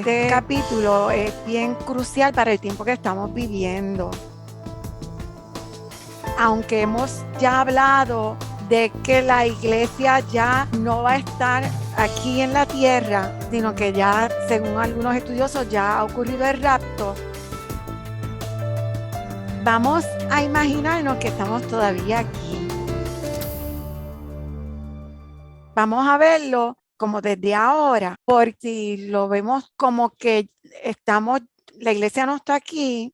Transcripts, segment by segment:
que este capítulo es bien crucial para el tiempo que estamos viviendo. Aunque hemos ya hablado de que la iglesia ya no va a estar aquí en la tierra, sino que ya, según algunos estudiosos, ya ha ocurrido el rapto, vamos a imaginarnos que estamos todavía aquí. Vamos a verlo como desde ahora, porque si lo vemos como que la iglesia no está aquí,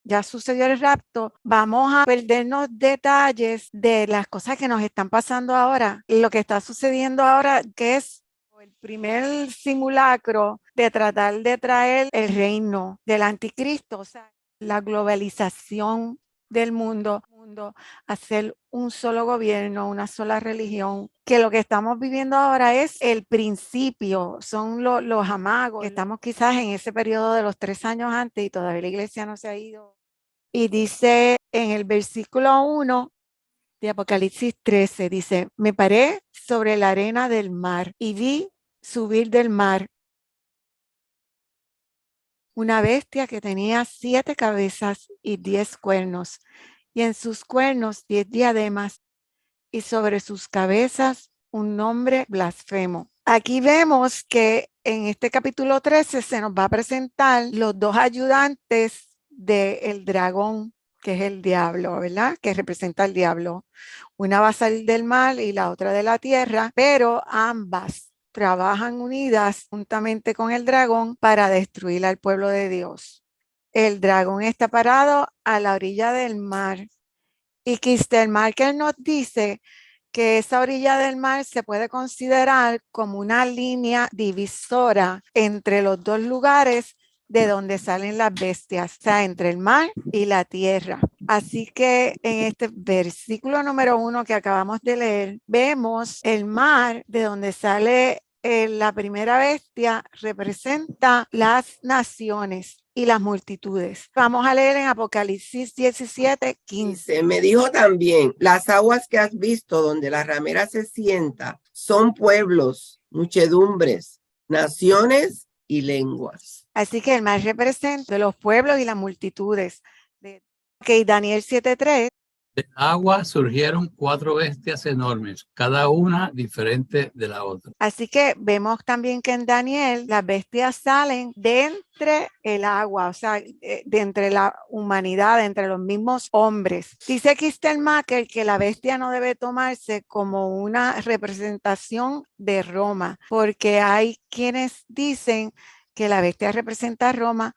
ya sucedió el rapto, vamos a perdernos detalles de las cosas que nos están pasando ahora. Lo que está sucediendo ahora, que es el primer simulacro de tratar de traer el reino del anticristo, o sea, la globalización del mundo, hacer un solo gobierno, una sola religión, que lo que estamos viviendo ahora es el principio, son los amagos, que estamos quizás en ese periodo de los 3 años antes y todavía la iglesia no se ha ido. Y dice en el versículo 1 de Apocalipsis 13, dice, me paré sobre la arena del mar y vi subir del mar una bestia que tenía 7 cabezas y 10 cuernos, y en sus cuernos 10 diademas, y sobre sus cabezas un nombre blasfemo. Aquí vemos que en este capítulo 13 se nos va a presentar los 2 ayudantes del dragón, que es el diablo, ¿verdad? Que representa al diablo. Una va a salir del mar y la otra de la tierra, pero ambas trabajan unidas juntamente con el dragón para destruir al pueblo de Dios. El dragón está parado a la orilla del mar y Kistemaker nos dice que esa orilla del mar se puede considerar como una línea divisora entre los 2 lugares de donde salen las bestias, o sea, entre el mar y la tierra. Así que en este versículo número 1 que acabamos de leer, vemos el mar de donde sale la primera bestia, representa las naciones y las multitudes. Vamos a leer en Apocalipsis 17, 15. Me dijo también, las aguas que has visto donde la ramera se sienta son pueblos, muchedumbres, naciones y lenguas. Así que el mar representa los pueblos y las multitudes. Daniel 7:3. De agua surgieron 4 bestias enormes, cada una diferente de la otra. Así que vemos también que en Daniel las bestias salen de entre el agua, o sea, de entre la humanidad, de entre los mismos hombres. Dice Kistemaker que la bestia no debe tomarse como una representación de Roma, porque hay quienes dicen que la bestia representa a Roma,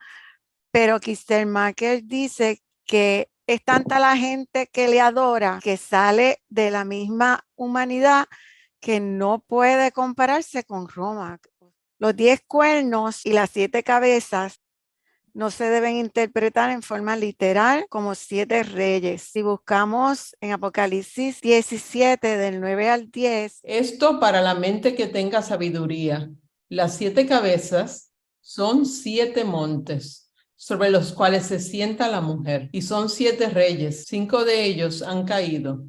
pero Kistemaker dice que es tanta la gente que le adora, que sale de la misma humanidad, que no puede compararse con Roma. Los 10 cuernos y las 7 cabezas no se deben interpretar en forma literal como 7 reyes. Si buscamos en Apocalipsis 17, del 9 al 10. Esto para la mente que tenga sabiduría. Las 7 cabezas son 7 montes sobre los cuales se sienta la mujer, y son 7 reyes. 5 de ellos han caído.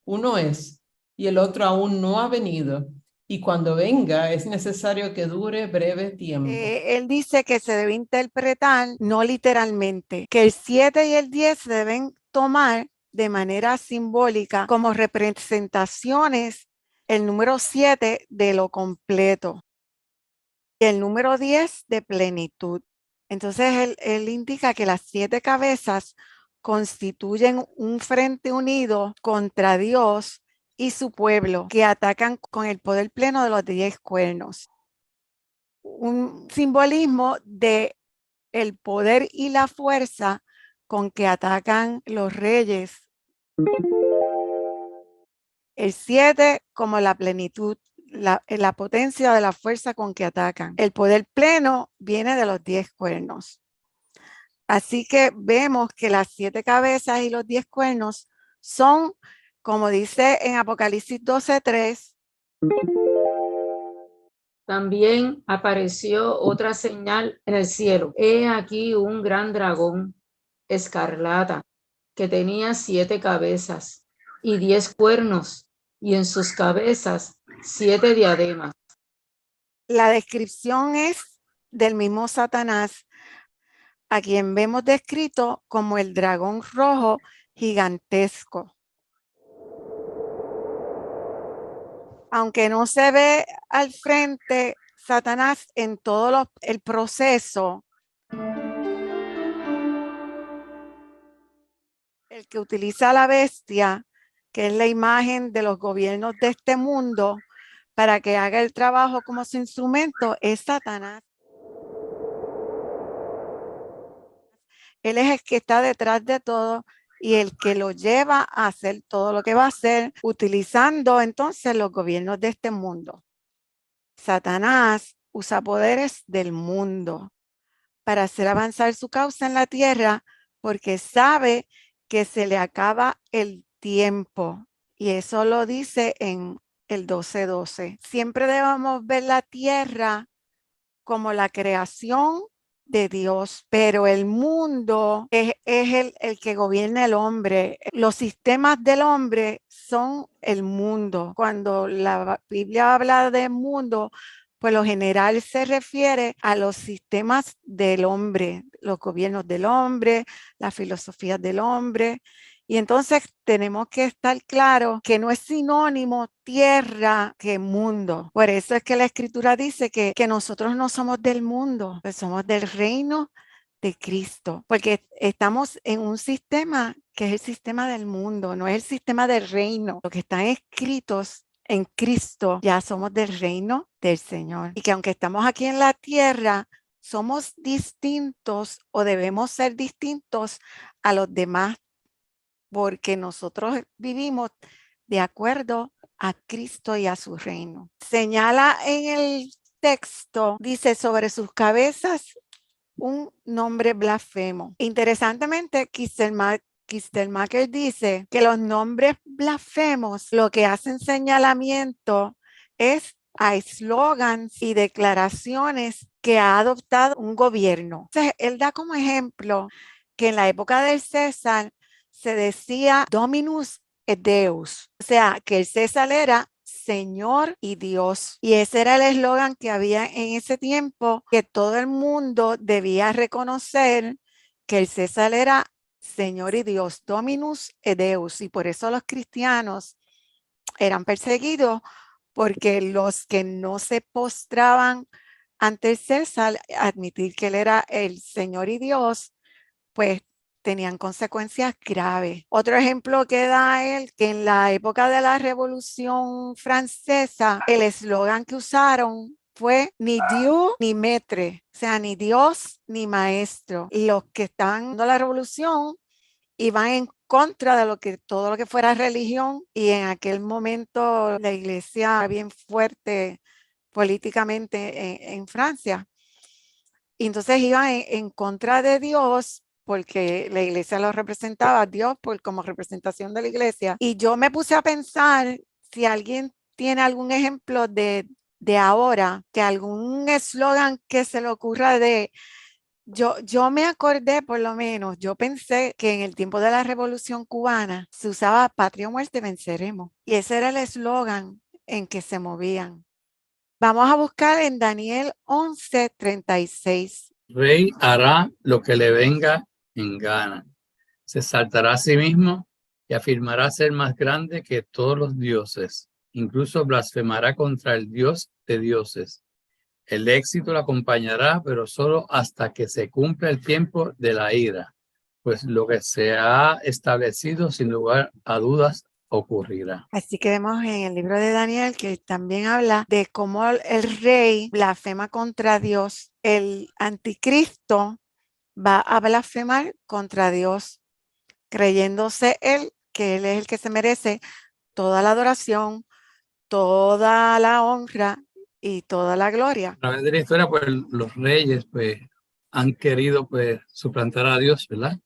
Uno es, y el otro aún no ha venido. Y cuando venga es necesario que dure breve tiempo. Él dice que se debe interpretar no literalmente, que el 7 y el 10 se deben tomar de manera simbólica como representaciones, el número 7 de lo completo y el número 10 de plenitud. Entonces él indica que las 7 cabezas constituyen un frente unido contra Dios y su pueblo, que atacan con el poder pleno de los 10 cuernos. Un simbolismo de el poder y la fuerza con que atacan los reyes. El 7 como la plenitud, la potencia de la fuerza con que atacan. El poder pleno viene de los 10 cuernos. Así que vemos que las 7 cabezas y los 10 cuernos son, como dice en Apocalipsis 12:3. También apareció otra señal en el cielo. He aquí un gran dragón escarlata que tenía 7 cabezas y 10 cuernos, y en sus cabezas 7 diademas. La descripción es del mismo Satanás, a quien vemos descrito como el dragón rojo gigantesco. Aunque no se ve al frente Satanás en todo el proceso, el que utiliza a la bestia, que es la imagen de los gobiernos de este mundo, para que haga el trabajo como su instrumento, es Satanás. Él es el que está detrás de todo y el que lo lleva a hacer todo lo que va a hacer, utilizando entonces los gobiernos de este mundo. Satanás usa poderes del mundo para hacer avanzar su causa en la tierra, porque sabe que se le acaba el tiempo. Y eso lo dice en el 12:12. Siempre debemos ver la tierra como la creación de Dios, pero el mundo es el que gobierna el hombre. Los sistemas del hombre son el mundo. Cuando la Biblia habla de mundo, pues lo general se refiere a los sistemas del hombre, los gobiernos del hombre, las filosofías del hombre. Y entonces tenemos que estar claros que no es sinónimo tierra que mundo. Por eso es que la escritura dice que nosotros no somos del mundo, pues somos del reino de Cristo, porque estamos en un sistema que es el sistema del mundo, no es el sistema del reino. Los que están escritos en Cristo ya somos del reino del Señor. Y que aunque estamos aquí en la tierra, somos distintos o debemos ser distintos a los demás, porque nosotros vivimos de acuerdo a Cristo y a su reino. Señala en el texto, dice, sobre sus cabezas un nombre blasfemo. Interesantemente, Kistelmacher dice que los nombres blasfemos lo que hacen señalamiento es a eslogans y declaraciones que ha adoptado un gobierno. Entonces, él da como ejemplo que en la época del César se decía Dominus et Deus, o sea, que el César era Señor y Dios. Y ese era el eslogan que había en ese tiempo, que todo el mundo debía reconocer que el César era Señor y Dios, Dominus et Deus. Y por eso los cristianos eran perseguidos, porque los que no se postraban ante el César, admitir que él era el Señor y Dios, pues tenían consecuencias graves. Otro ejemplo que da él, que en la época de la Revolución Francesa, el eslogan que usaron fue ni Dios ni maître, o sea, ni Dios ni maestro. Y los que estaban dando la revolución iban en contra de todo lo que fuera religión, y en aquel momento la iglesia era bien fuerte políticamente en Francia. Y entonces iban en contra de Dios, porque la iglesia lo representaba a Dios como representación de la iglesia. Y yo me puse a pensar si alguien tiene algún ejemplo de ahora, que algún eslogan que se le ocurra de... Yo me acordé, por lo menos, yo pensé que en el tiempo de la Revolución Cubana se usaba patria o muerte, venceremos. Y ese era el eslogan en que se movían. Vamos a buscar en Daniel 11:36. Rey hará lo que le venga en gana. Se exaltará a sí mismo y afirmará ser más grande que todos los dioses. Incluso blasfemará contra el Dios de dioses. El éxito lo acompañará, pero solo hasta que se cumpla el tiempo de la ira, pues lo que se ha establecido sin lugar a dudas ocurrirá. Así que vemos en el libro de Daniel que también habla de cómo el rey blasfema contra Dios. El anticristo va a blasfemar contra Dios, creyéndose él que él es el que se merece toda la adoración, toda la honra y toda la gloria. A través de la historia, pues los reyes pues han querido pues suplantar a Dios, ¿verdad?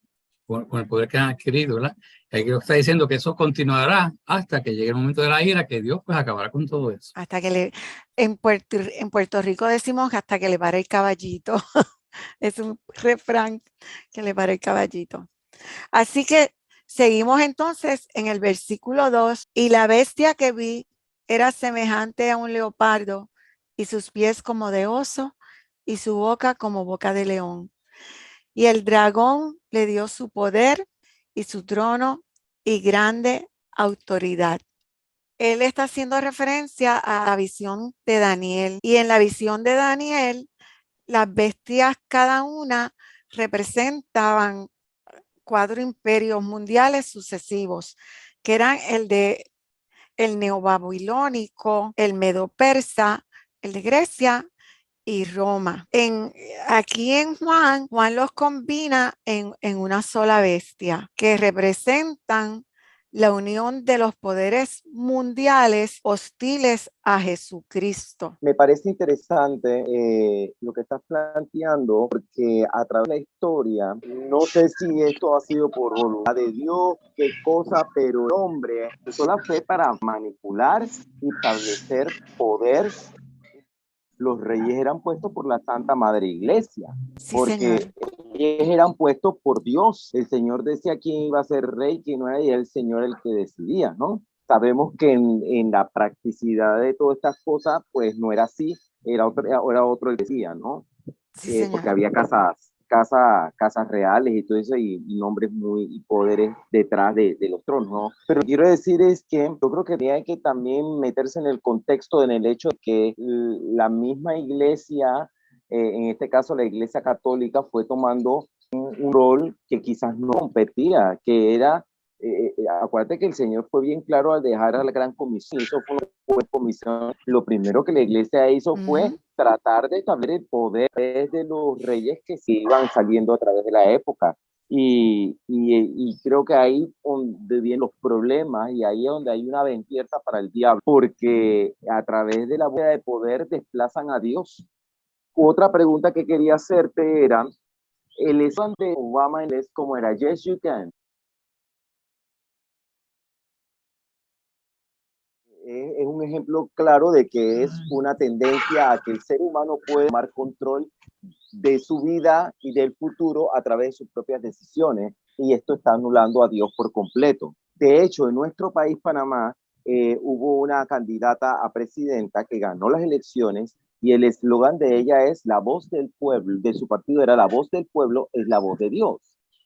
Con el poder que han adquirido, ¿verdad? Y aquí está diciendo que eso continuará hasta que llegue el momento de la ira, que Dios pues acabará con todo eso. Hasta que en Puerto Rico decimos hasta que le pare el caballito. Es un refrán, que le pare el caballito. Así que seguimos entonces en el versículo 2. Y la bestia que vi era semejante a un leopardo y sus pies como de oso, y su boca como boca de león. Y el dragón le dio su poder y su trono y grande autoridad. Él está haciendo referencia a la visión de Daniel. Y en la visión de Daniel, las bestias cada una representaban 4 imperios mundiales sucesivos, que eran el neobabilónico, el medo-persa, el de Grecia y Roma. Aquí en Juan los combina en una sola bestia, que representan la unión de los poderes mundiales hostiles a Jesucristo. Me parece interesante lo que estás planteando, porque a través de la historia, no sé si esto ha sido por voluntad de Dios, qué cosa, pero el hombre usó la fe para manipular y establecer poder. Los reyes eran puestos por la Santa Madre Iglesia, Sí, porque señor. ellos eran puestos por Dios. El Señor decía quién iba a ser rey, quién no era, y era el Señor el que decidía, ¿no? Sabemos que en la practicidad de todas estas cosas, pues no era así, era otro el que decía, ¿no? Sí, señor. Porque había casas reales y todo eso, y nombres y poderes detrás de los tronos, ¿no? Pero quiero decir es que yo creo que hay que también meterse en el contexto, en el hecho de que la misma iglesia, en este caso la iglesia católica, fue tomando un rol que quizás no competía, que era, acuérdate que el Señor fue bien claro al dejar a la gran comisión, eso fue una buena comisión. Lo primero que la iglesia hizo fue tratar de establecer el poder de los reyes que se iban saliendo a través de la época. Y creo que ahí donde vienen los problemas, y ahí es donde hay una ventierta para el diablo, porque a través de la búsqueda de poder desplazan a Dios. Otra pregunta que quería hacerte era, el eslogan de Obama es como era, Yes, you can. Es un ejemplo claro de que es una tendencia a que el ser humano puede tomar control de su vida y del futuro a través de sus propias decisiones, y esto está anulando a Dios por completo. De hecho, en nuestro país, Panamá, hubo una candidata a presidenta que ganó las elecciones, y el eslogan de ella es la voz del pueblo, de su partido era la voz del pueblo es la voz de Dios.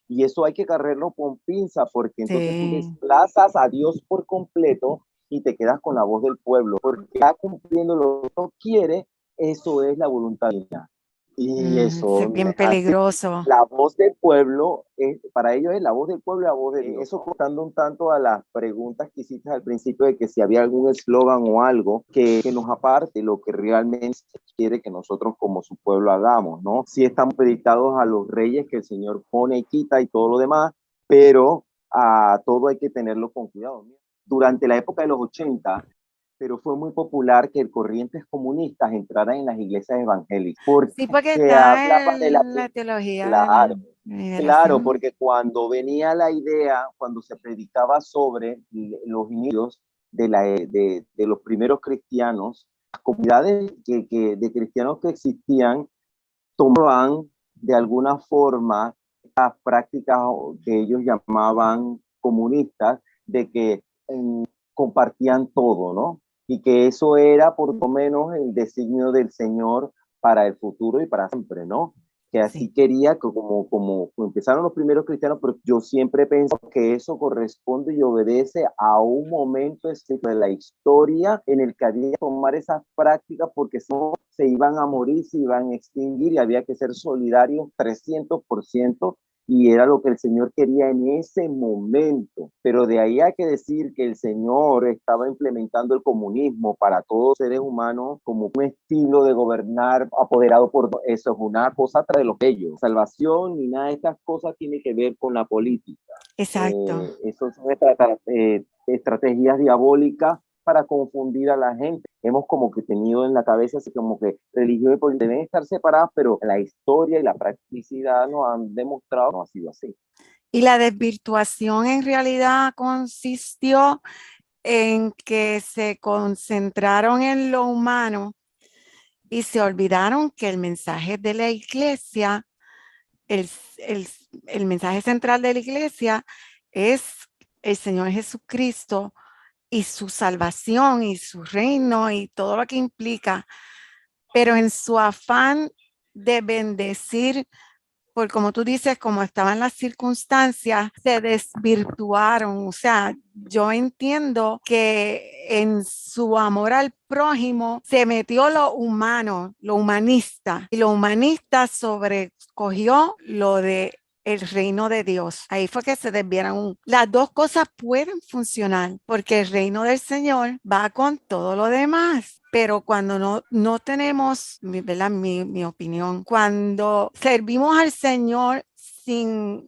Y eso hay que cargarlo con pinza, porque entonces tú desplazas a Dios por completo y te quedas con la voz del pueblo, porque está cumpliendo lo que no quiere, eso es la voluntad divina. Y eso Es bien así, peligroso. la voz del pueblo, para ellos es la voz del pueblo y la voz de Dios. Eso contando un tanto a las preguntas que hiciste al principio de que si había algún eslogan o algo que nos aparte lo que realmente quiere que nosotros como su pueblo hagamos, ¿no? Sí estamos dedicados a los reyes que el Señor pone y quita y todo lo demás, pero a todo hay que tenerlo con cuidado. Durante la época de los 80, pero fue muy popular que corrientes comunistas entraran en las iglesias evangélicas, Sí, porque porque está hablaban de la... la teología de Claro, la claro, liberación. porque cuando venía la idea, cuando se predicaba sobre los inicios de los primeros cristianos, las comunidades de cristianos que existían tomaban de alguna forma las prácticas que ellos llamaban comunistas, de que compartían todo, ¿no? Y que eso era por lo menos el designio del Señor para el futuro y para siempre, ¿no? Que así Sí. quería, que como empezaron los primeros cristianos, pero yo siempre pienso que eso corresponde y obedece a un momento de la historia en el que había que tomar esas prácticas, porque si no se iban a morir, se iban a extinguir, y había que ser solidarios 300%, y era lo que el Señor quería en ese momento. Pero de ahí hay que decir que el Señor estaba implementando el comunismo para todos los seres humanos como un estilo de gobernar apoderado por eso, es una cosa tras los ellos. Salvación ni nada de estas cosas tiene que ver con la política. Exacto. Eso son estrategias diabólicas para confundir a la gente. Hemos como que tenido en la cabeza así como que religión y política deben estar separadas, pero la historia y la practicidad nos han demostrado que no ha sido así. Y la desvirtuación en realidad consistió en que se concentraron en lo humano y se olvidaron que el mensaje de la iglesia, el mensaje central de la iglesia es el Señor Jesucristo y su salvación y su reino y todo lo que implica. pero en su afán de bendecir, por como tú dices, como estaban las circunstancias, se desvirtuaron. O sea, yo entiendo que en su amor al prójimo se metió lo humano, lo humanista, y lo humanista sobrecogió lo de el reino de Dios. Ahí fue que se desviaron. Las dos cosas pueden funcionar porque el reino del Señor va con todo lo demás. Pero cuando no tenemos, ¿verdad? Mi opinión, cuando servimos al Señor sin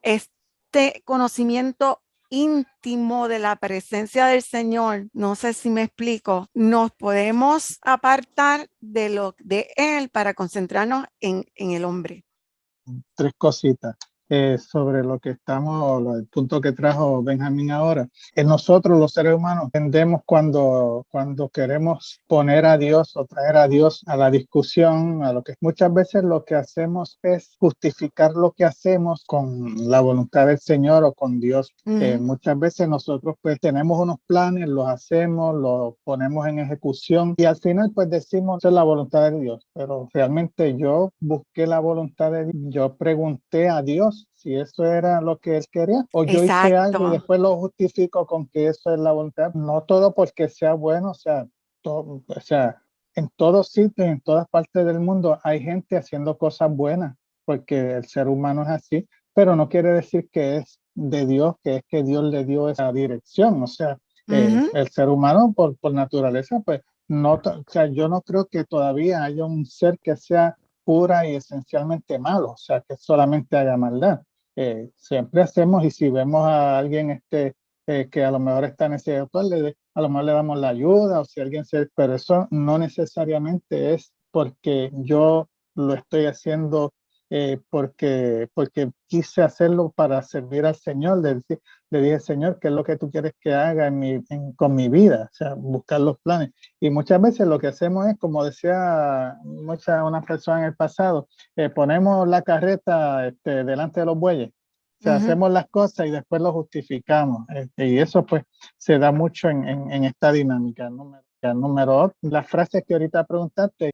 este conocimiento íntimo de la presencia del Señor, no sé si me explico, nos podemos apartar de Él para concentrarnos en el hombre. Tres cositas sobre lo que estamos, el punto que trajo Benjamín ahora. Nosotros los seres humanos tendemos cuando queremos poner a Dios o traer a Dios a la discusión, a lo que muchas veces lo que hacemos es justificar lo que hacemos con la voluntad del Señor o con Dios. Muchas veces nosotros pues tenemos unos planes, los hacemos, los ponemos en ejecución y al final pues decimos esa es la voluntad de Dios, pero realmente yo busqué la voluntad de Dios, yo pregunté a Dios si eso era lo que Él quería o yo hice algo y después lo justifico con que eso es la voluntad. No todo porque sea bueno, o sea, en todos sitios, en todas partes del mundo hay gente haciendo cosas buenas porque el ser humano es así, pero no quiere decir que es de Dios, que es que Dios le dio esa dirección. O sea, el ser humano por naturaleza, pues, no, o sea, yo no creo que todavía haya un ser que sea pura y esencialmente malo, o sea, que solamente haga maldad. Siempre hacemos, y si vemos a alguien que a lo mejor está en ese actual, a lo mejor le damos la ayuda, o si alguien pero eso no necesariamente es porque yo lo estoy haciendo porque quise hacerlo para servir al Señor. Le dije, Señor, ¿qué es lo que tú quieres que haga con mi vida? O sea, buscar los planes. Y muchas veces lo que hacemos es, como decía una persona en el pasado, ponemos la carreta delante de los bueyes. O sea, hacemos las cosas y después lo justificamos. Y eso pues se da mucho en esta dinámica. Número 2, las frases que ahorita preguntaste,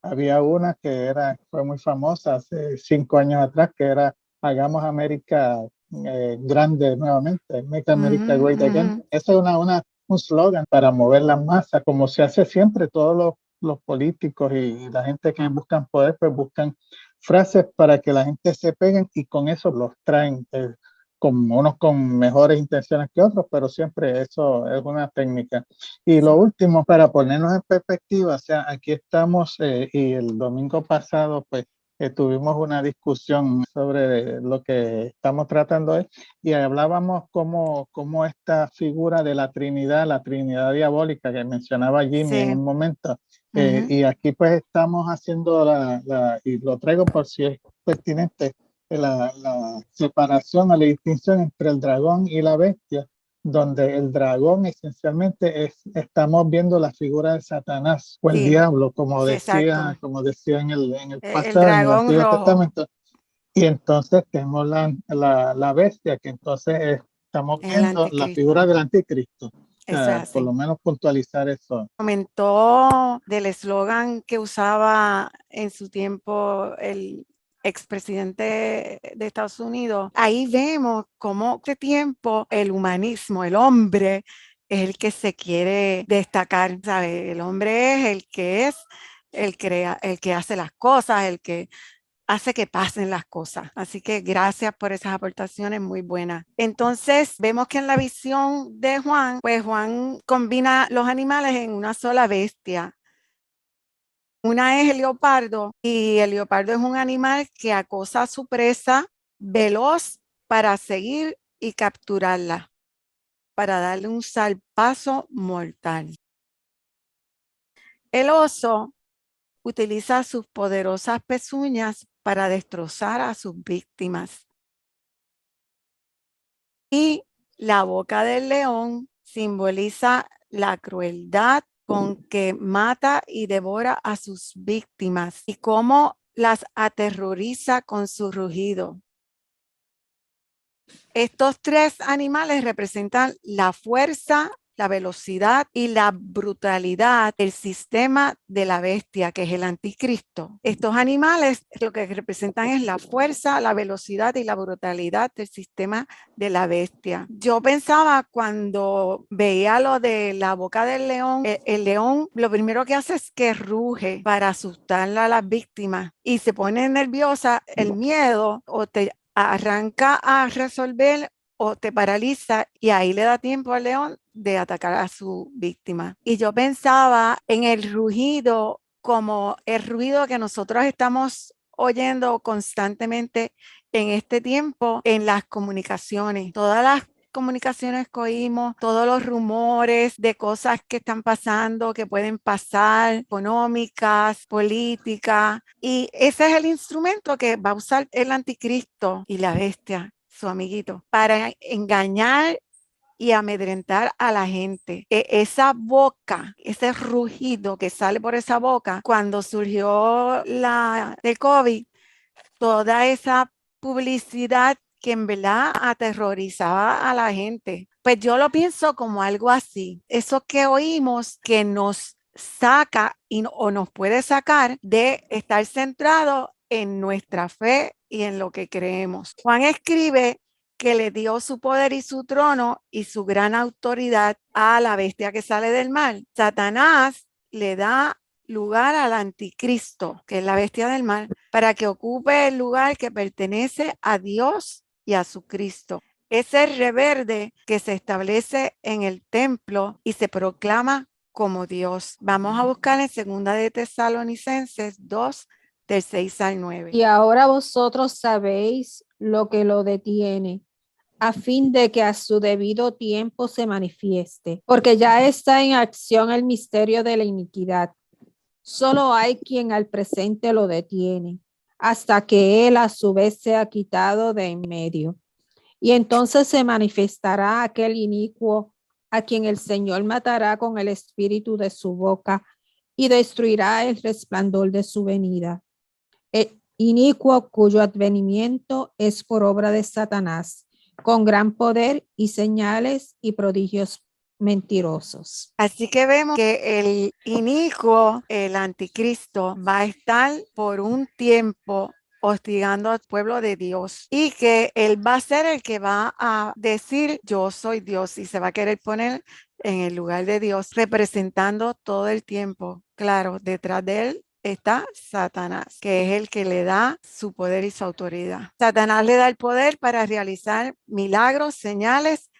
había una que fue muy famosa hace 5 años atrás, que era hagamos América grande nuevamente, Make America Great Again. Ese es un slogan para mover la masa, como se hace siempre. Todos los políticos y la gente que buscan poder, pues buscan frases para que la gente se peguen y con eso los traen, con unos con mejores intenciones que otros, pero siempre eso es una técnica. Y lo último, para ponernos en perspectiva, o sea, aquí estamos y el domingo pasado, pues, tuvimos una discusión sobre lo que estamos tratando hoy y hablábamos cómo esta figura de la Trinidad diabólica que mencionaba Jimmy en un momento, y aquí pues estamos haciendo y lo traigo por si es pertinente, la separación o la distinción entre el dragón y la bestia, donde el dragón esencialmente estamos viendo la figura de Satanás o el diablo, como decía en el pasado, en el Antiguo Testamento. Y entonces tenemos la bestia, que entonces estamos viendo la figura del anticristo. Por lo menos puntualizar eso. Comentó del eslogan que usaba en su tiempo el expresidente de Estados Unidos. Ahí vemos cómo este tiempo el humanismo, el hombre es el que se quiere destacar, ¿sabe? El hombre es el que el que hace las cosas, el que hace que pasen las cosas. Así que gracias por esas aportaciones muy buenas. Entonces, vemos que en la visión de Juan, pues Juan combina los animales en una sola bestia. Una es el leopardo y el leopardo es un animal que acosa a su presa veloz para seguir y capturarla, para darle un salpazo mortal. El oso utiliza sus poderosas pezuñas para destrozar a sus víctimas. Y la boca del león simboliza la crueldad con que mata y devora a sus víctimas y cómo las aterroriza con su rugido. Estos tres animales representan la fuerza la velocidad y la brutalidad del sistema de la bestia, que es el anticristo. Estos animales lo que representan es la fuerza, la velocidad y la brutalidad del sistema de la bestia. Yo pensaba cuando veía lo de la boca del león, el león lo primero que hace es que ruge para asustar a las víctimas y se pone nerviosa, el miedo o te arranca a resolver o te paraliza y ahí le da tiempo al león de atacar a su víctima. Y yo pensaba en el rugido como el ruido que nosotros estamos oyendo constantemente en este tiempo en las comunicaciones. Todas las comunicaciones que oímos, todos los rumores de cosas que están pasando, que pueden pasar, económicas, políticas, y ese es el instrumento que va a usar el anticristo y la bestia, su amiguito, para engañar y amedrentar a la gente. Esa boca, ese rugido que sale por esa boca, cuando surgió el COVID, toda esa publicidad que en verdad aterrorizaba a la gente. Pues yo lo pienso como algo así. Eso que oímos que nos saca o nos puede sacar de estar centrado en nuestra fe y en lo que creemos. Juan escribe que le dio su poder y su trono y su gran autoridad a la bestia que sale del mal. Satanás le da lugar al anticristo, que es la bestia del mal, para que ocupe el lugar que pertenece a Dios y a su Cristo. Ese reverde que se establece en el templo y se proclama como Dios. Vamos a buscar en 2 de Tesalonicenses 2, del 6 al 9. Y ahora vosotros sabéis lo que lo detiene, a fin de que a su debido tiempo se manifieste, porque ya está en acción el misterio de la iniquidad. Solo hay quien al presente lo detiene, hasta que él a su vez sea quitado de en medio. Y entonces se manifestará aquel inicuo a quien el Señor matará con el espíritu de su boca y destruirá el resplandor de su venida. Inicuo cuyo advenimiento es por obra de Satanás, con gran poder y señales y prodigios mentirosos. Así que vemos que el inicuo, el anticristo, va a estar por un tiempo hostigando al pueblo de Dios y que él va a ser el que va a decir yo soy Dios y se va a querer poner en el lugar de Dios representando todo el tiempo. Claro, detrás de él está Satanás, que es el que le da su poder y su autoridad. Satanás le da el poder para realizar milagros, señales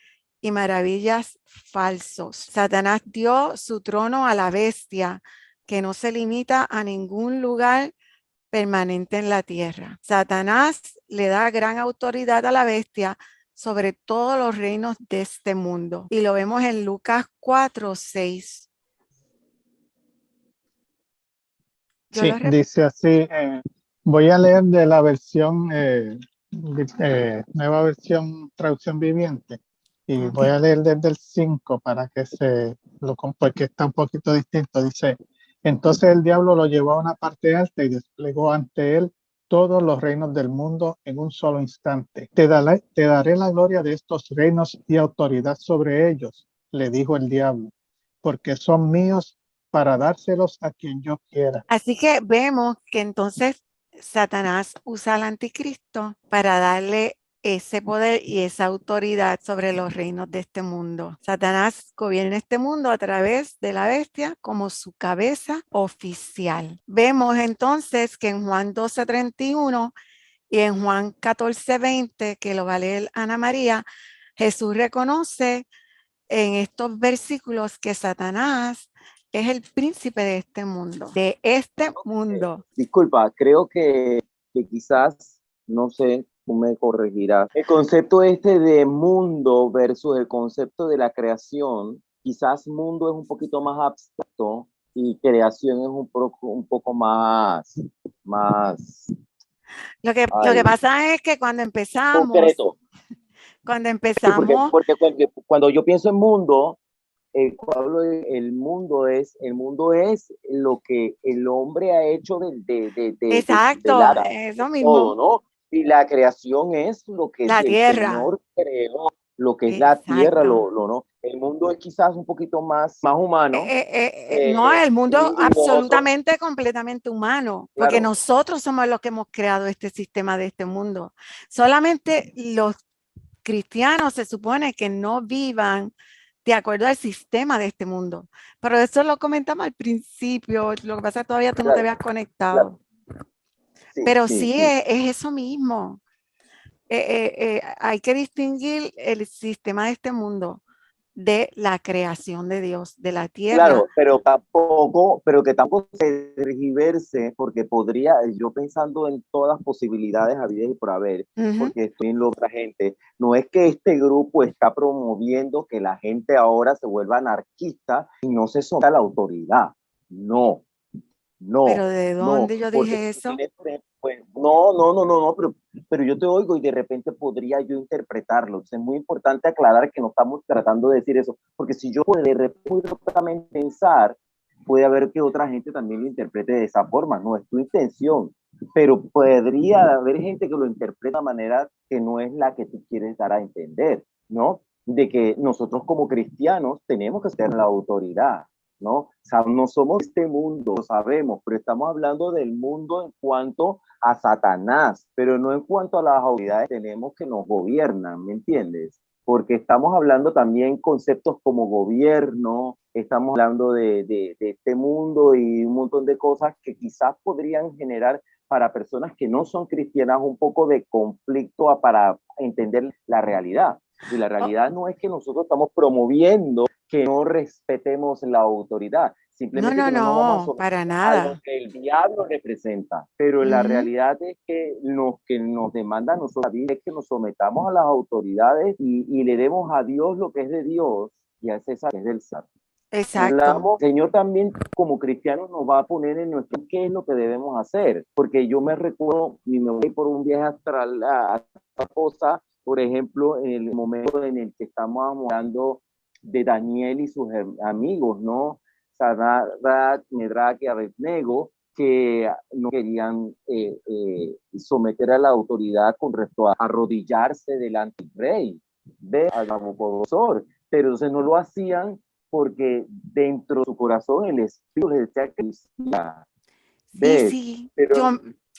y maravillas falsos. Satanás dio su trono a la bestia, que no se limita a ningún lugar permanente en la tierra. Satanás le da gran autoridad a la bestia sobre todos los reinos de este mundo. Y lo vemos en Lucas 4, 6. Sí, dice así, voy a leer de la versión, nueva versión traducción viviente, y voy a leer desde el 5 para que porque está un poquito distinto. Dice, entonces el diablo lo llevó a una parte alta y desplegó ante él todos los reinos del mundo en un solo instante. Te daré la gloria de estos reinos y autoridad sobre ellos, le dijo el diablo, porque son míos para dárselos a quien yo quiera. Así que vemos que entonces Satanás usa al anticristo para darle ese poder y esa autoridad sobre los reinos de este mundo. Satanás gobierna este mundo a través de la bestia como su cabeza oficial. Vemos entonces que en Juan 12:31 y en Juan 14:20, que lo va a leer Ana María, Jesús reconoce en estos versículos que Satanás es el príncipe de este mundo, Disculpa, creo que quizás, no sé, tú me corregirás. El concepto de mundo versus el concepto de la creación, quizás mundo es un poquito más abstracto y creación es un poco más Lo que pasa es que cuando empezamos... concreto. Cuando empezamos... Porque cuando yo pienso en mundo, el mundo es lo que el hombre ha hecho exacto, nada, eso mismo. todo, ¿no? Y la creación es lo que la el tierra. Señor creó, lo que es exacto. la tierra, ¿no? El mundo es quizás un poquito más humano. No, el mundo y nosotros, absolutamente, completamente humano, porque claro, nosotros somos los que hemos creado este sistema de este mundo. Solamente los cristianos se supone que no vivan de acuerdo al sistema de este mundo. Pero eso lo comentamos al principio, lo que pasa es que todavía tú no te claro, habías conectado. claro. Sí, Pero sí, sí, sí. es eso mismo. Hay que distinguir el sistema de este mundo de la creación de Dios, de la tierra. Claro, pero que tampoco se tergiverse, porque podría, yo pensando en todas las posibilidades habidas y por haber, porque estoy en la otra gente, no es que este grupo está promoviendo que la gente ahora se vuelva anarquista y no se someta a la autoridad. No, ¿Pero no, de no, dónde yo porque dije eso? pues, no, pero yo te oigo y de repente podría yo interpretarlo. Es muy importante aclarar que no estamos tratando de decir eso, porque si yo de repente pensar, puede haber que otra gente también lo interprete de esa forma, no es tu intención, pero podría haber gente que lo interpreta de manera que no es la que tú quieres dar a entender, ¿no? De que nosotros como cristianos tenemos que ser la autoridad, ¿no? O sea, no somos este mundo, lo sabemos, pero estamos hablando del mundo en cuanto a Satanás, pero no en cuanto a las autoridades que tenemos que nos gobiernan, ¿me entiendes? Porque estamos hablando también conceptos como gobierno, estamos hablando de este mundo y un montón de cosas que quizás podrían generar para personas que no son cristianas un poco de conflicto para entender la realidad. Y la realidad no es que nosotros estamos promoviendo que no respetemos la autoridad, simplemente No, que no nos vamos a no, para someter a nada. lo que el diablo representa. Pero la realidad es que lo que nos demanda a nosotros es que nos sometamos a las autoridades y le demos a Dios lo que es de Dios y a César que es del César. Exacto. El Señor también como cristianos nos va a poner en nuestro qué es lo que debemos hacer, porque yo me recuerdo y me voy por un viaje astral a esta cosa, por ejemplo, en el momento en el que estamos hablando de Daniel y sus amigos, ¿no? Sadrach, Medrach y Abednego, que no querían someter a la autoridad con respecto a arrodillarse delante del rey, de Nabucodonosor, pero entonces no lo hacían porque dentro de su corazón el Espíritu les decía que hiciera. Sí, pero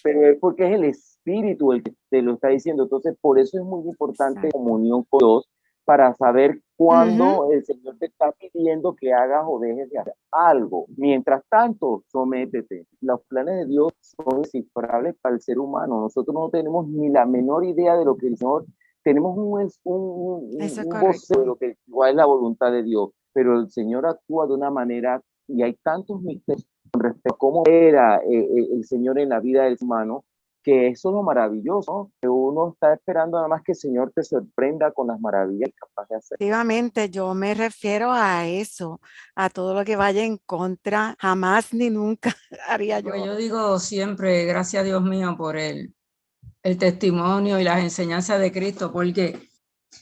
es porque es el Espíritu el que te lo está diciendo. Entonces, por eso es muy importante la comunión con Dios, para saber cuándo el Señor te está pidiendo que hagas o dejes de hacer algo. Mientras tanto, sométete. Los planes de Dios son indescifrables para el ser humano. Nosotros no tenemos ni la menor idea de lo que el Señor, tenemos un voceo de lo que igual es la voluntad de Dios, pero el Señor actúa de una manera, y hay tantos misterios con respecto a cómo era el Señor en la vida del humano, que eso es lo maravilloso, ¿no? Que uno está esperando nada más que el Señor te sorprenda con las maravillas que capaz de hacer. Efectivamente, yo me refiero a eso, a todo lo que vaya en contra, jamás ni nunca haría yo. Pues yo digo siempre, gracias a Dios mío por el testimonio y las enseñanzas de Cristo, porque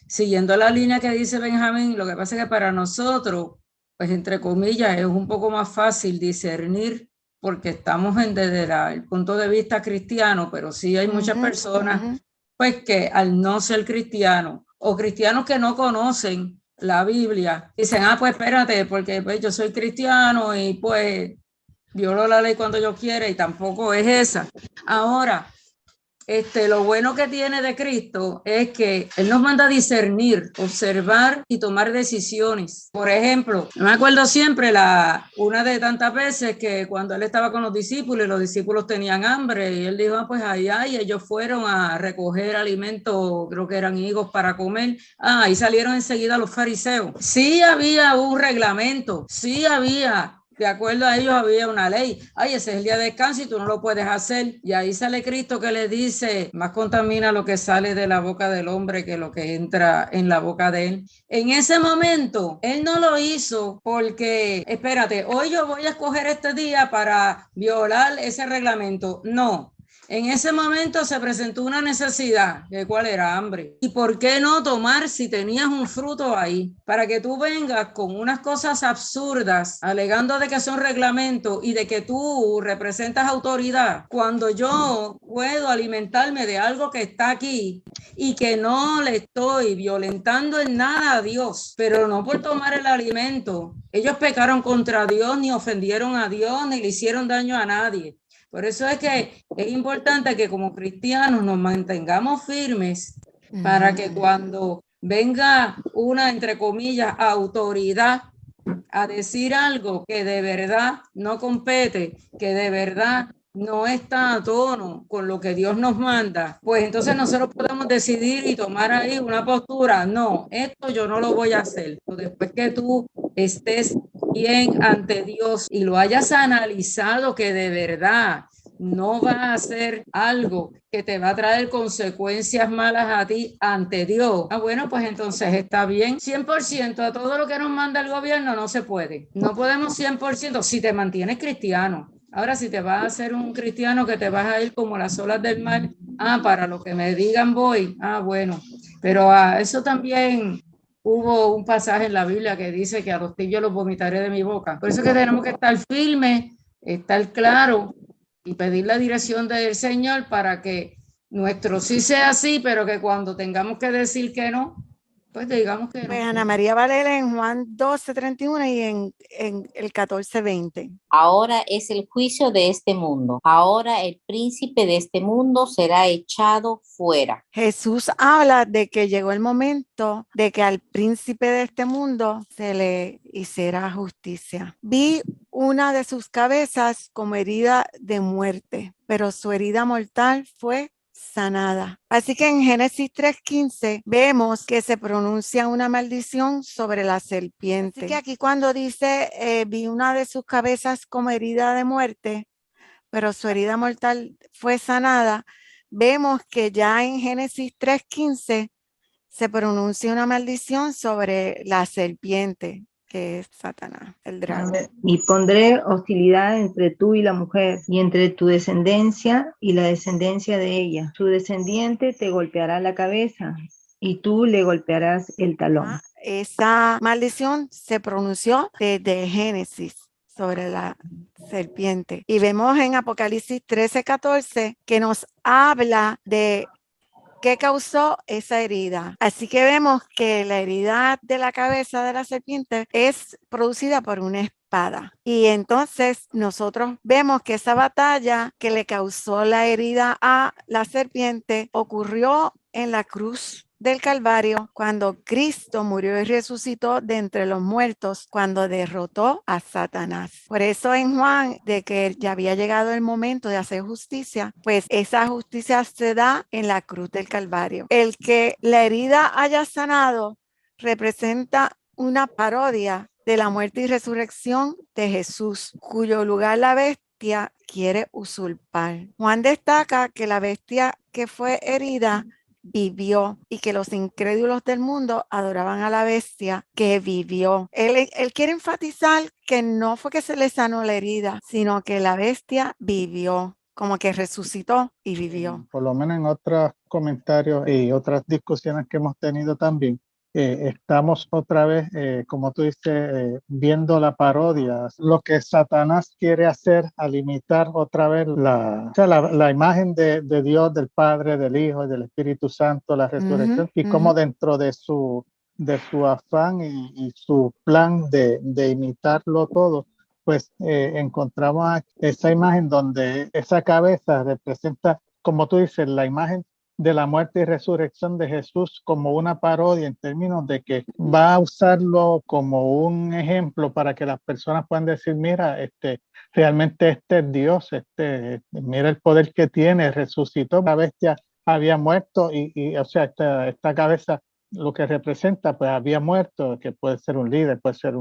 siguiendo la línea que dice Benjamín, lo que pasa es que para nosotros, pues entre comillas, es un poco más fácil discernir porque estamos desde el punto de vista cristiano, pero sí hay muchas personas pues que al no ser cristianos o cristianos que no conocen la Biblia, dicen, pues espérate, porque pues, yo soy cristiano y pues violo la ley cuando yo quiera, y tampoco es esa. Ahora, lo bueno que tiene de Cristo es que Él nos manda a discernir, observar y tomar decisiones. Por ejemplo, me acuerdo siempre una de tantas veces que cuando Él estaba con los discípulos y los discípulos tenían hambre y Él dijo, pues allá, y ellos fueron a recoger alimentos, creo que eran higos para comer. Y salieron enseguida los fariseos. Sí había un reglamento, sí había... De acuerdo a ellos había una ley. Ese es el día de descanso y tú no lo puedes hacer. Y ahí sale Cristo que le dice, más contamina lo que sale de la boca del hombre que lo que entra en la boca de él. En ese momento, él no lo hizo porque, espérate, hoy yo voy a escoger este día para violar ese reglamento. No. En ese momento se presentó una necesidad, ¿de cuál era? Hambre. ¿Y por qué no tomar si tenías un fruto ahí? Para que tú vengas con unas cosas absurdas, alegando de que son reglamentos y de que tú representas autoridad, cuando yo puedo alimentarme de algo que está aquí y que no le estoy violentando en nada a Dios, pero no por tomar el alimento. Ellos pecaron contra Dios, ni ofendieron a Dios, ni le hicieron daño a nadie. Por eso es que es importante que como cristianos nos mantengamos firmes para que cuando venga una, entre comillas, autoridad a decir algo que de verdad no compete, que de verdad no está a tono con lo que Dios nos manda, pues entonces nosotros podemos decidir y tomar ahí una postura. No, esto yo no lo voy a hacer. Después que tú estés bien ante Dios y lo hayas analizado que de verdad no va a hacer algo que te va a traer consecuencias malas a ti ante Dios. Bueno, pues entonces está bien. 100% a todo lo que nos manda el gobierno no se puede. No podemos 100% si te mantienes cristiano. Ahora, si te vas a hacer un cristiano que te vas a ir como las olas del mar, para lo que me digan voy, bueno. Pero eso también hubo un pasaje en la Biblia que dice que a los tibios los vomitaré de mi boca. Por eso es que tenemos que estar firmes, estar claros y pedir la dirección del Señor para que nuestro sí sea sí, pero que cuando tengamos que decir que no, pues digamos que no. Pues Ana María va a leer en Juan 12:31 y en el 14:20. Ahora es el juicio de este mundo. Ahora el príncipe de este mundo será echado fuera. Jesús habla de que llegó el momento de que al príncipe de este mundo se le hiciera justicia. Vi una de sus cabezas como herida de muerte, pero su herida mortal fue sanada. Así que en Génesis 3:15 vemos que se pronuncia una maldición sobre la serpiente. Así que aquí cuando dice vi una de sus cabezas como herida de muerte, pero su herida mortal fue sanada, vemos que ya en Génesis 3:15 se pronuncia una maldición sobre la serpiente, que es Satanás, el dragón. Y pondré hostilidad entre tú y la mujer, y entre tu descendencia y la descendencia de ella. Tu descendiente te golpeará la cabeza, y tú le golpearás el talón. Esa maldición se pronunció desde Génesis sobre la serpiente. Y vemos en Apocalipsis 13:14 que nos habla de qué causó esa herida. Así que vemos que la herida de la cabeza de la serpiente es producida por una espada. Y entonces nosotros vemos que esa batalla que le causó la herida a la serpiente ocurrió en la cruz del Calvario, cuando Cristo murió y resucitó de entre los muertos, cuando derrotó a Satanás. Por eso en Juan, de que ya había llegado el momento de hacer justicia, pues esa justicia se da en la cruz del Calvario. El que la herida haya sanado representa una parodia de la muerte y resurrección de Jesús, cuyo lugar la bestia quiere usurpar. Juan destaca que la bestia que fue herida vivió y que los incrédulos del mundo adoraban a la bestia que vivió. Él quiere enfatizar que no fue que se le sanó la herida, sino que la bestia vivió, como que resucitó y vivió. Por lo menos en otros comentarios y otras discusiones que hemos tenido también, estamos otra vez, como tú dices, viendo la parodia, lo que Satanás quiere hacer al imitar otra vez la imagen de Dios, del Padre, del Hijo y del Espíritu Santo, la resurrección, y cómo dentro de su afán y su plan de imitarlo todo, pues encontramos esa imagen donde esa cabeza representa, como tú dices, la imagen de la muerte y resurrección de Jesús como una parodia en términos de que va a usarlo como un ejemplo para que las personas puedan decir, mira, realmente este es Dios, mira el poder que tiene, resucitó, la bestia había muerto y o sea, esta cabeza lo que representa, pues había muerto, que puede ser un líder, puede ser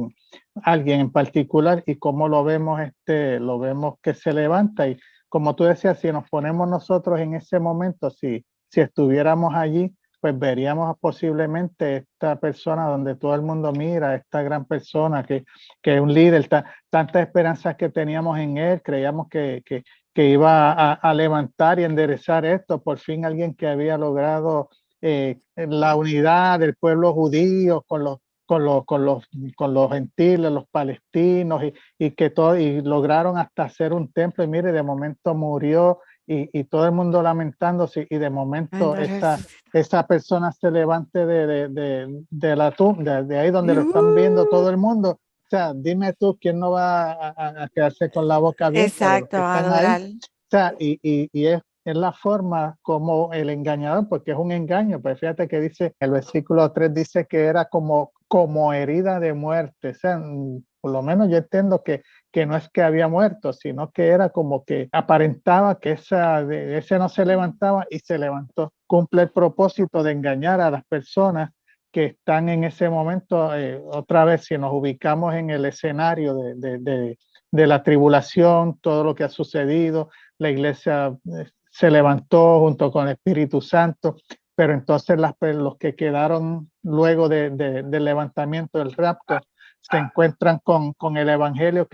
alguien en particular, y cómo lo vemos que se levanta, y como tú decías, si nos ponemos nosotros en ese momento, si estuviéramos allí, pues veríamos posiblemente esta persona donde todo el mundo mira, esta gran persona que es un líder, tantas esperanzas que teníamos en él, creíamos que iba a levantar y enderezar esto, por fin alguien que había logrado la unidad del pueblo judío con los gentiles, los palestinos, y lograron hasta hacer un templo, y mire, de momento murió, y todo el mundo lamentándose, y de momento esa persona se levante de la tumba, de ahí donde lo están viendo todo el mundo. O sea, dime tú, ¿quién no va a quedarse con la boca abierta? Exacto, adorar. O sea, y es la forma como el engañador, porque es un engaño, pues fíjate que dice, el versículo 3 dice que era como herida de muerte. O sea, por lo menos yo entiendo que no es que había muerto, sino que era como que aparentaba que ese no se levantaba y se levantó. Cumple el propósito de engañar a las personas que están en ese momento. Otra vez, si nos ubicamos en el escenario de la tribulación, todo lo que ha sucedido, la iglesia se levantó junto con el Espíritu Santo, pero entonces los que quedaron luego del levantamiento del rapto se encuentran con el evangelio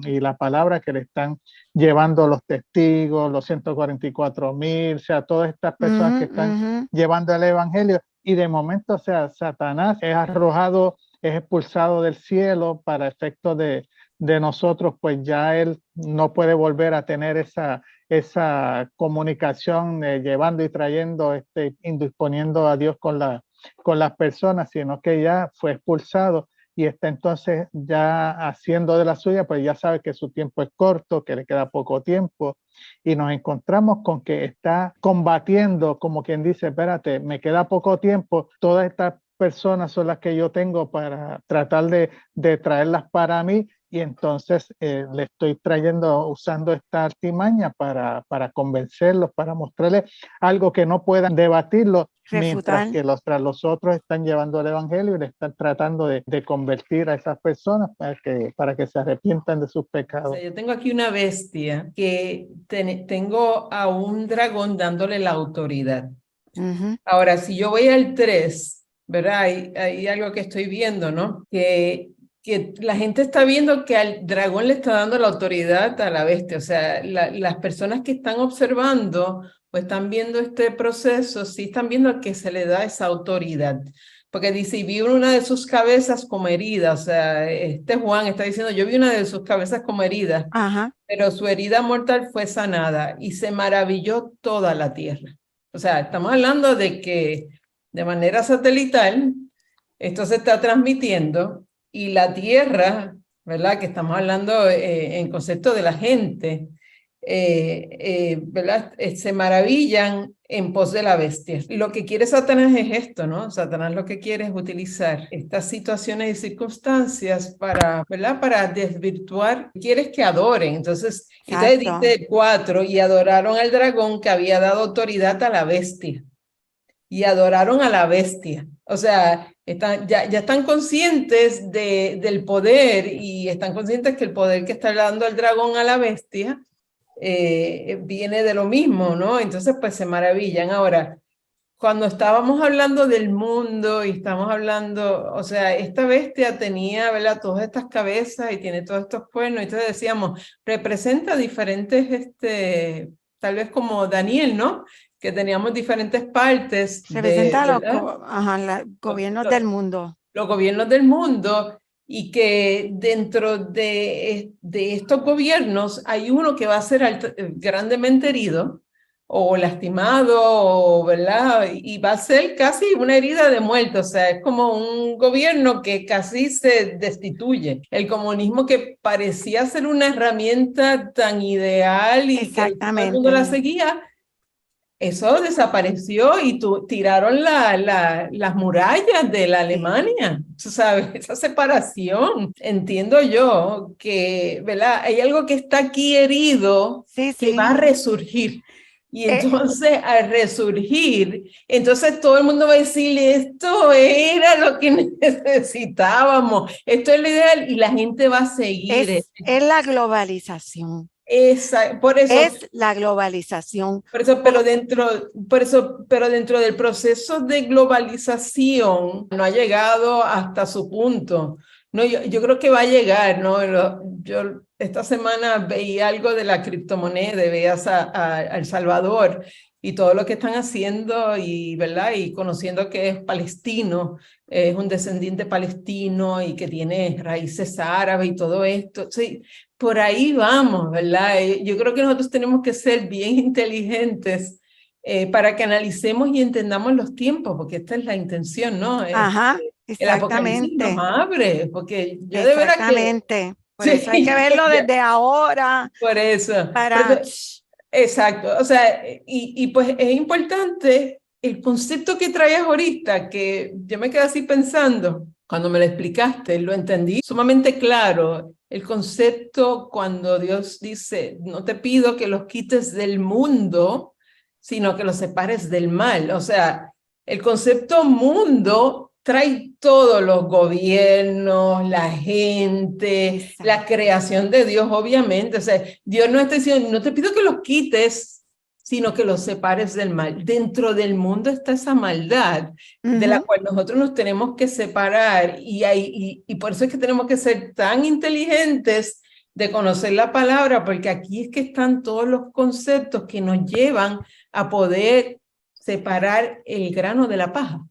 y la palabra que le están llevando los testigos, los 144,000, o sea, todas estas personas que están llevando el evangelio, y de momento, o sea, Satanás es arrojado, es expulsado del cielo para efectos de nosotros, pues ya él no puede volver a tener esa comunicación llevando y trayendo, indisponiendo a Dios con las personas, sino que ya fue expulsado y está entonces ya haciendo de la suya, pues ya sabe que su tiempo es corto, que le queda poco tiempo, y nos encontramos con que está combatiendo, como quien dice, espérate, me queda poco tiempo, todas estas personas son las que yo tengo para tratar de traerlas para mí, y entonces le estoy usando esta artimaña para convencerlos, para mostrarles algo que no puedan debatirlo, mientras que los otros están llevando el evangelio y le están tratando de convertir a esas personas para que se arrepientan de sus pecados. O sea, yo tengo aquí una bestia que tengo a un dragón dándole la autoridad. Ahora, si yo voy al 3, ¿verdad? Hay algo que estoy viendo, ¿no? Que la gente está viendo que al dragón le está dando la autoridad a la bestia. O sea, las personas que están observando o están viendo este proceso, sí están viendo que se le da esa autoridad. Porque dice, y vi una de sus cabezas como herida. O sea, Juan está diciendo, yo vi una de sus cabezas como herida, pero su herida mortal fue sanada y se maravilló toda la tierra. O sea, estamos hablando de que de manera satelital esto se está transmitiendo, y la tierra, ¿verdad? Que estamos hablando en concepto de la gente, ¿verdad? Se maravillan en pos de la bestia. Lo que quiere Satanás es esto, ¿no? Satanás lo que quiere es utilizar estas situaciones y circunstancias para, ¿verdad? Para desvirtuar. Quieres que adoren. Entonces dice 4, y adoraron al dragón que había dado autoridad a la bestia. Y adoraron a la bestia. O sea, ya están conscientes del poder, y están conscientes que el poder que está dando el dragón a la bestia viene de lo mismo, ¿no? Entonces, pues se maravillan. Ahora, cuando estábamos hablando del mundo y estamos hablando, o sea, esta bestia tenía, ¿verdad? Todas estas cabezas y tiene todos estos cuernos, y entonces decíamos, representa diferentes, tal vez como Daniel, ¿no? Que teníamos diferentes partes. Representa los gobiernos del mundo. Los gobiernos del mundo, y que dentro de estos gobiernos hay uno que va a ser grandemente herido o lastimado, o, ¿verdad? Y va a ser casi una herida de muerte. O sea, es como un gobierno que casi se destituye. El comunismo, que parecía ser una herramienta tan ideal y que todo el mundo la seguía, eso desapareció, y tiraron las murallas de la Alemania, tú sabes, esa separación. Entiendo yo que, ¿verdad? Hay algo que está aquí herido, que va a resurgir. Y entonces, al resurgir, entonces todo el mundo va a decir, esto era lo que necesitábamos, esto es lo ideal, y la gente va a seguir. Es la globalización. Por eso, es la globalización. pero dentro del proceso de globalización no ha llegado hasta su punto. No, yo creo que va a llegar, ¿no? Yo esta semana veía algo de la criptomoneda, veías a El Salvador y todo lo que están haciendo, y, ¿verdad? Y conociendo que es palestino, es un descendiente palestino y que tiene raíces árabes y todo esto. Sí, por ahí vamos, ¿verdad? Yo creo que nosotros tenemos que ser bien inteligentes para que analicemos y entendamos los tiempos, porque esta es la intención, ¿no? Ajá, El Apocalipsis nos exactamente. abre, porque yo de verdad que... Exactamente. Por eso hay que verlo desde ahora. Por eso. Para... Exacto. O sea, y pues es importante el concepto que traías ahorita, que yo me quedé así pensando. Cuando me lo explicaste, lo entendí sumamente claro. El concepto cuando Dios dice, no te pido que los quites del mundo, sino que los separes del mal. O sea, el concepto mundo trae todos los gobiernos, la gente, la creación de Dios, obviamente. O sea, Dios no está diciendo, no te pido que los quites, sino que los separes del mal. Dentro del mundo está esa maldad de la cual nosotros nos tenemos que separar, y por eso es que tenemos que ser tan inteligentes de conocer la palabra, porque aquí es que están todos los conceptos que nos llevan a poder separar el grano de la paja,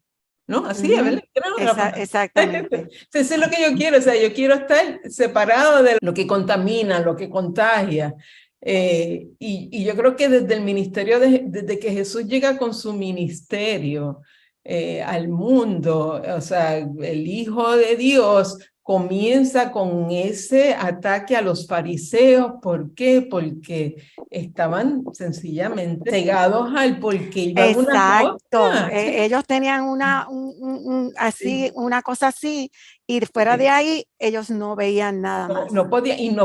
¿no? Así es, ¿verdad? El grano de la paja. Exactamente. Eso es lo que yo quiero, o sea, yo quiero estar separado de lo que contamina, lo que contagia. Y yo creo que desde el ministerio, desde que Jesús llega con su ministerio al mundo, o sea, el Hijo de Dios comienza con ese ataque a los fariseos. ¿Por qué? Porque estaban sencillamente cegados al porque iba una cosa. Ellos tenían una cosa así, y fuera de ahí ellos no veían nada más. No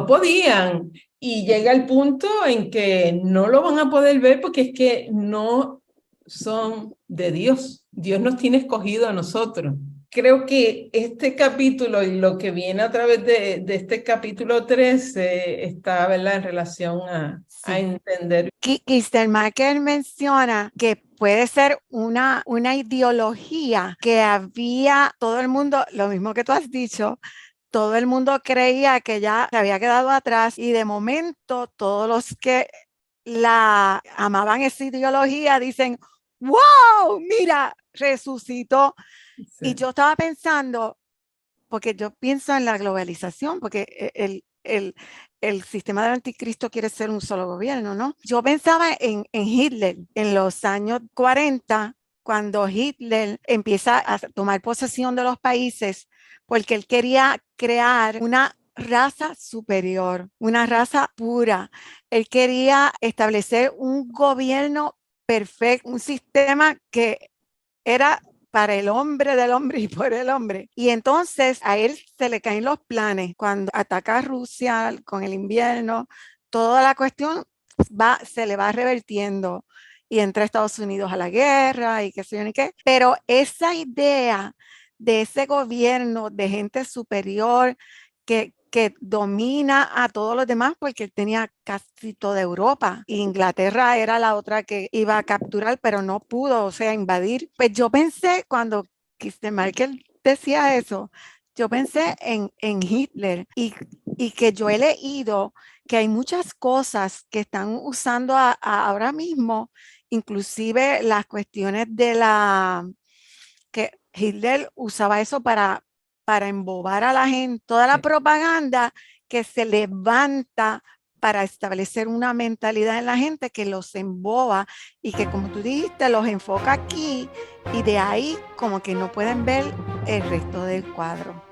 podían. Y llega el punto en que no lo van a poder ver porque es que no son de Dios. Dios nos tiene escogido a nosotros. Creo que este capítulo y lo que viene a través de este capítulo 13 está, ¿verdad?, en relación a entender. Kistemaker menciona que puede ser una ideología que había todo el mundo, lo mismo que tú has dicho, todo el mundo creía que ya se había quedado atrás, y de momento todos los que la amaban esa ideología dicen, ¡wow! Mira, resucitó. Sí. Y yo estaba pensando, porque yo pienso en la globalización, porque el sistema del anticristo quiere ser un solo gobierno, ¿no? Yo pensaba en Hitler en los años 40, cuando Hitler empieza a tomar posesión de los países, porque él quería crear una raza superior, una raza pura. Él quería establecer un gobierno perfecto, un sistema que era para el hombre del hombre y por el hombre. Y entonces a él se le caen los planes cuando ataca a Rusia con el invierno. Toda la cuestión se le va revertiendo y entra Estados Unidos a la guerra y qué sé yo ni qué. Pero esa idea de ese gobierno de gente superior que domina a todos los demás, porque él tenía casi toda Europa. Inglaterra era la otra que iba a capturar, pero no pudo, o sea, invadir. Pues yo pensé, cuando Kistemaker decía eso, yo pensé en Hitler, y que yo he leído que hay muchas cosas que están usando ahora mismo, inclusive las cuestiones de que Hitler usaba eso para embobar a la gente, toda la propaganda que se levanta para establecer una mentalidad en la gente que los emboba, y que, como tú dijiste, los enfoca aquí, y de ahí como que no pueden ver el resto del cuadro.